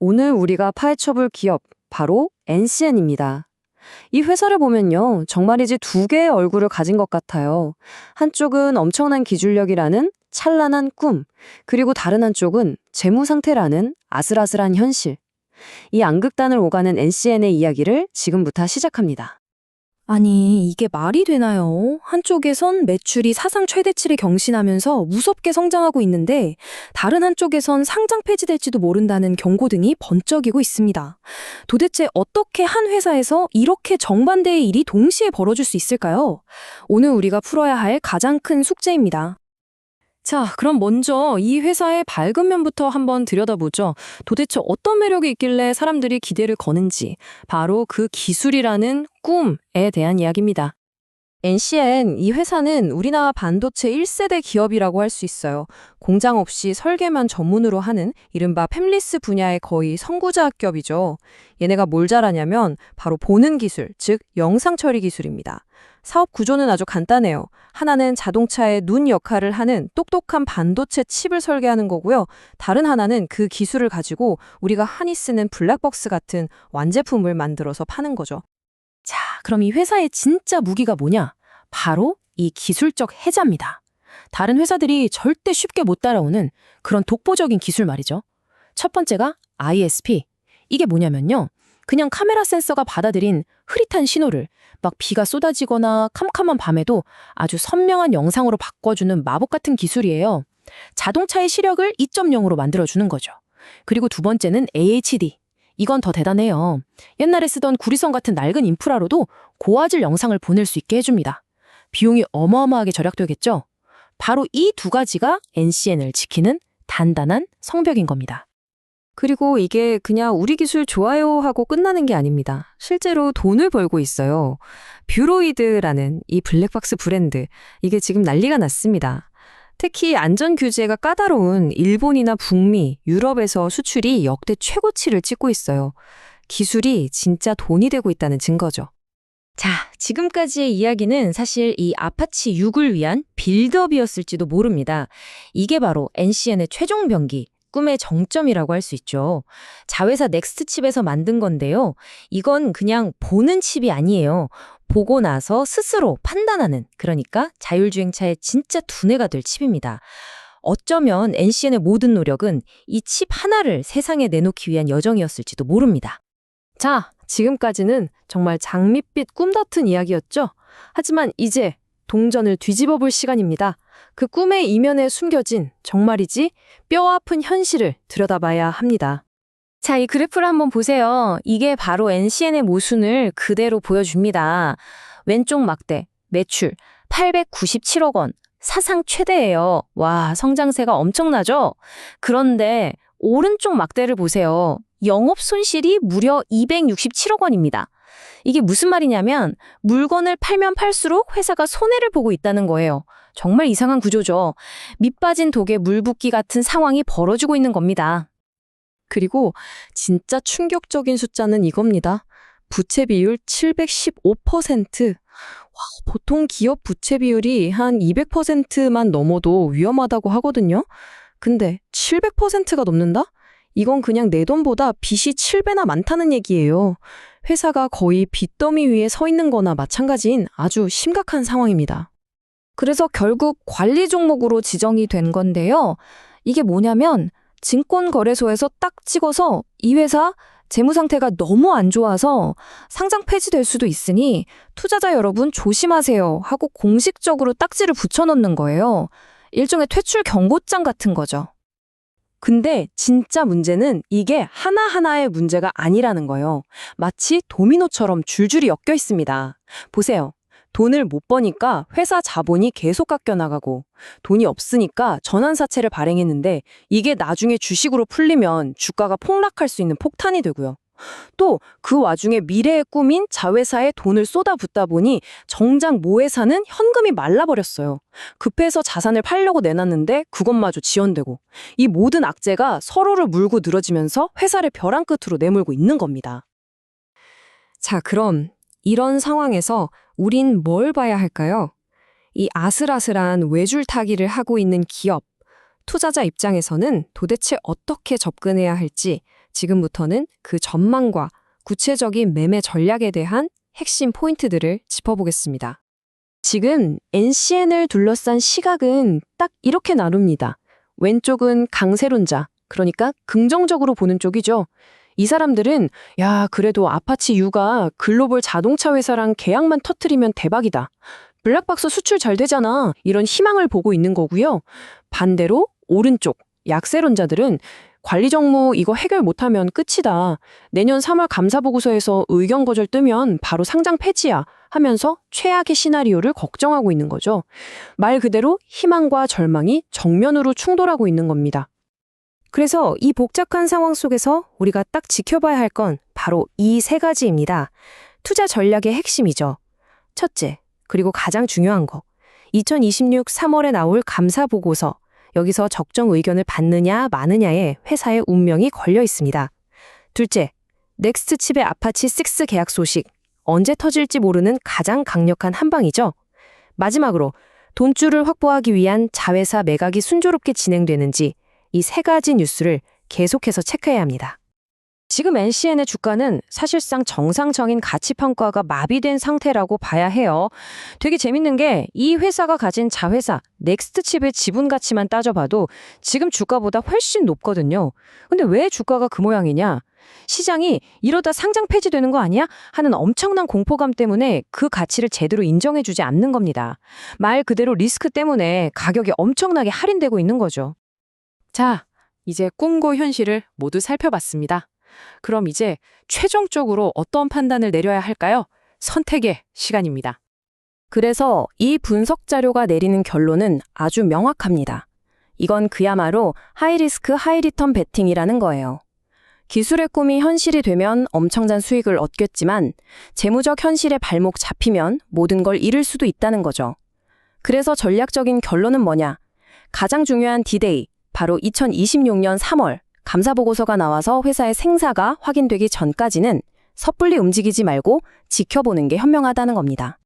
오늘 우리가 파헤쳐볼 기업, 바로 NCN입니다. 이 회사를 보면요, 정말이지 두 개의 얼굴을 가진 것 같아요. 한쪽은 엄청난 기술력이라는 찬란한 꿈, 그리고 다른 한쪽은 재무 상태라는 아슬아슬한 현실. 이 양극단을 오가는 NCN의 이야기를 지금부터 시작합니다. 아니, 이게 말이 되나요? 한쪽에선 매출이 사상 최대치를 경신하면서 무섭게 성장하고 있는데, 다른 한쪽에선 상장 폐지될지도 모른다는 경고등이 번쩍이고 있습니다. 도대체 어떻게 한 회사에서 이렇게 정반대의 일이 동시에 벌어질 수 있을까요? 오늘 우리가 풀어야 할 가장 큰 숙제입니다. 자, 그럼 먼저 이 회사의 밝은 면부터 한번 들여다보죠. 도대체 어떤 매력이 있길래 사람들이 기대를 거는지, 바로 그 기술이라는 꿈에 대한 이야기입니다. NCN, 이 회사는 우리나라 반도체 1세대 기업이라고 할 수 있어요. 공장 없이 설계만 전문으로 하는 이른바 팹리스 분야의 거의 선구자 기업이죠. 얘네가 뭘 잘하냐면 바로 보는 기술, 즉 영상 처리 기술입니다. 사업 구조는 아주 간단해요. 하나는 자동차의 눈 역할을 하는 똑똑한 반도체 칩을 설계하는 거고요. 다른 하나는 그 기술을 가지고 우리가 흔히 쓰는 블랙박스 같은 완제품을 만들어서 파는 거죠. 자, 그럼 이 회사의 진짜 무기가 뭐냐? 바로 이 기술적 해자입니다. 다른 회사들이 절대 쉽게 못 따라오는 그런 독보적인 기술 말이죠. 첫 번째가 ISP. 이게 뭐냐면요, 그냥 카메라 센서가 받아들인 흐릿한 신호를 막 비가 쏟아지거나 캄캄한 밤에도 아주 선명한 영상으로 바꿔주는 마법 같은 기술이에요. 자동차의 시력을 2.0으로 만들어주는 거죠. 그리고 두 번째는 AHD. 이건 더 대단해요. 옛날에 쓰던 구리선 같은 낡은 인프라로도 고화질 영상을 보낼 수 있게 해줍니다. 비용이 어마어마하게 절약되겠죠? 바로 이 두 가지가 NCN을 지키는 단단한 성벽인 겁니다. 그리고 이게 그냥 우리 기술 좋아요 하고 끝나는 게 아닙니다. 실제로 돈을 벌고 있어요. 뷰로이드라는 이 블랙박스 브랜드, 이게 지금 난리가 났습니다. 특히 안전 규제가 까다로운 일본이나 북미, 유럽에서 수출이 역대 최고치를 찍고 있어요. 기술이 진짜 돈이 되고 있다는 증거죠. 자, 지금까지의 이야기는 사실 이 아파치 6을 위한 빌드업이었을지도 모릅니다. 이게 바로 NCN의 최종 병기, 꿈의 정점이라고 할 수 있죠. 자회사 넥스트칩에서 만든 건데요. 이건 그냥 보는 칩이 아니에요. 보고 나서 스스로 판단하는, 그러니까 자율주행차의 진짜 두뇌가 될 칩입니다. 어쩌면 NCN의 모든 노력은 이 칩 하나를 세상에 내놓기 위한 여정이었을지도 모릅니다. 자, 지금까지는 정말 장밋빛 꿈 같은 이야기였죠? 하지만 이제 동전을 뒤집어 볼 시간입니다. 그 꿈의 이면에 숨겨진 정말이지 뼈아픈 현실을 들여다봐야 합니다. 자, 이 그래프를 한번 보세요. 이게 바로 NCN의 모순을 그대로 보여줍니다. 왼쪽 막대, 매출 897억 원, 사상 최대예요. 와, 성장세가 엄청나죠? 그런데 오른쪽 막대를 보세요. 영업 손실이 무려 267억 원입니다. 이게 무슨 말이냐면 물건을 팔면 팔수록 회사가 손해를 보고 있다는 거예요. 정말 이상한 구조죠. 밑 빠진 독에 물 붓기 같은 상황이 벌어지고 있는 겁니다. 그리고 진짜 충격적인 숫자는 이겁니다. 부채 비율 715%. 와, 보통 기업 부채 비율이 한 200%만 넘어도 위험하다고 하거든요. 근데 700%가 넘는다? 이건 그냥 내 돈보다 빚이 7배나 많다는 얘기예요. 회사가 거의 빚더미 위에 서 있는 거나 마찬가지인 아주 심각한 상황입니다. 그래서 결국 관리 종목으로 지정이 된 건데요. 이게 뭐냐면 증권거래소에서 딱 찍어서 이 회사 재무 상태가 너무 안 좋아서 상장 폐지될 수도 있으니 투자자 여러분 조심하세요 하고 공식적으로 딱지를 붙여넣는 거예요. 일종의 퇴출 경고장 같은 거죠. 근데 진짜 문제는 이게 하나하나의 문제가 아니라는 거예요. 마치 도미노처럼 줄줄이 엮여 있습니다. 보세요. 돈을 못 버니까 회사 자본이 계속 깎여나가고, 돈이 없으니까 전환사채를 발행했는데 이게 나중에 주식으로 풀리면 주가가 폭락할 수 있는 폭탄이 되고요. 또 그 와중에 미래의 꿈인 자회사에 돈을 쏟아붓다 보니 정작 모회사는 현금이 말라버렸어요. 급해서 자산을 팔려고 내놨는데 그것마저 지연되고, 이 모든 악재가 서로를 물고 늘어지면서 회사를 벼랑 끝으로 내몰고 있는 겁니다. 자, 그럼 이런 상황에서 우린 뭘 봐야 할까요? 이 아슬아슬한 외줄타기를 하고 있는 기업, 투자자 입장에서는 도대체 어떻게 접근해야 할지 지금부터는 그 전망과 구체적인 매매 전략에 대한 핵심 포인트들을 짚어보겠습니다. 지금 NCN을 둘러싼 시각은 딱 이렇게 나눕니다. 왼쪽은 강세론자, 그러니까 긍정적으로 보는 쪽이죠. 이 사람들은 야, 그래도 아파치 U가 글로벌 자동차 회사랑 계약만 터트리면 대박이다. 블랙박스 수출 잘 되잖아. 이런 희망을 보고 있는 거고요. 반대로 오른쪽 약세론자들은 관리 정무 이거 해결 못하면 끝이다. 내년 3월 감사보고서에서 의견 거절 뜨면 바로 상장 폐지야 하면서 최악의 시나리오를 걱정하고 있는 거죠. 말 그대로 희망과 절망이 정면으로 충돌하고 있는 겁니다. 그래서 이 복잡한 상황 속에서 우리가 딱 지켜봐야 할 건 바로 이 세 가지입니다. 투자 전략의 핵심이죠. 첫째, 그리고 가장 중요한 거. 2026 3월에 나올 감사 보고서. 여기서 적정 의견을 받느냐 마느냐에 회사의 운명이 걸려 있습니다. 둘째, 넥스트칩의 아파치 6 계약 소식. 언제 터질지 모르는 가장 강력한 한방이죠. 마지막으로 돈줄을 확보하기 위한 자회사 매각이 순조롭게 진행되는지 이 세 가지 뉴스를 계속해서 체크해야 합니다. 지금 NCN의 주가는 사실상 정상적인 가치 평가가 마비된 상태라고 봐야 해요. 되게 재밌는 게 이 회사가 가진 자회사 넥스트칩의 지분 가치만 따져봐도 지금 주가보다 훨씬 높거든요. 근데 왜 주가가 그 모양이냐? 시장이 이러다 상장 폐지되는 거 아니야? 하는 엄청난 공포감 때문에 그 가치를 제대로 인정해주지 않는 겁니다. 말 그대로 리스크 때문에 가격이 엄청나게 할인되고 있는 거죠. 자, 이제 꿈과 현실을 모두 살펴봤습니다. 그럼 이제 최종적으로 어떤 판단을 내려야 할까요? 선택의 시간입니다. 그래서 이 분석 자료가 내리는 결론은 아주 명확합니다. 이건 그야말로 하이리스크 하이리턴 베팅이라는 거예요. 기술의 꿈이 현실이 되면 엄청난 수익을 얻겠지만 재무적 현실에 발목 잡히면 모든 걸 잃을 수도 있다는 거죠. 그래서 전략적인 결론은 뭐냐? 가장 중요한 디데이, 바로 2026년 3월 감사보고서가 나와서 회사의 생사가 확인되기 전까지는 섣불리 움직이지 말고 지켜보는 게 현명하다는 겁니다.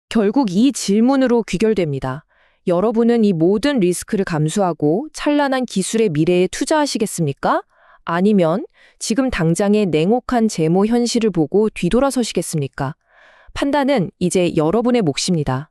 결국 이 질문으로 귀결됩니다. 여러분은 이 모든 리스크를 감수하고 찬란한 기술의 미래에 투자하시겠습니까? 아니면 지금 당장의 냉혹한 재무 현실을 보고 뒤돌아서시겠습니까? 판단은 이제 여러분의 몫입니다.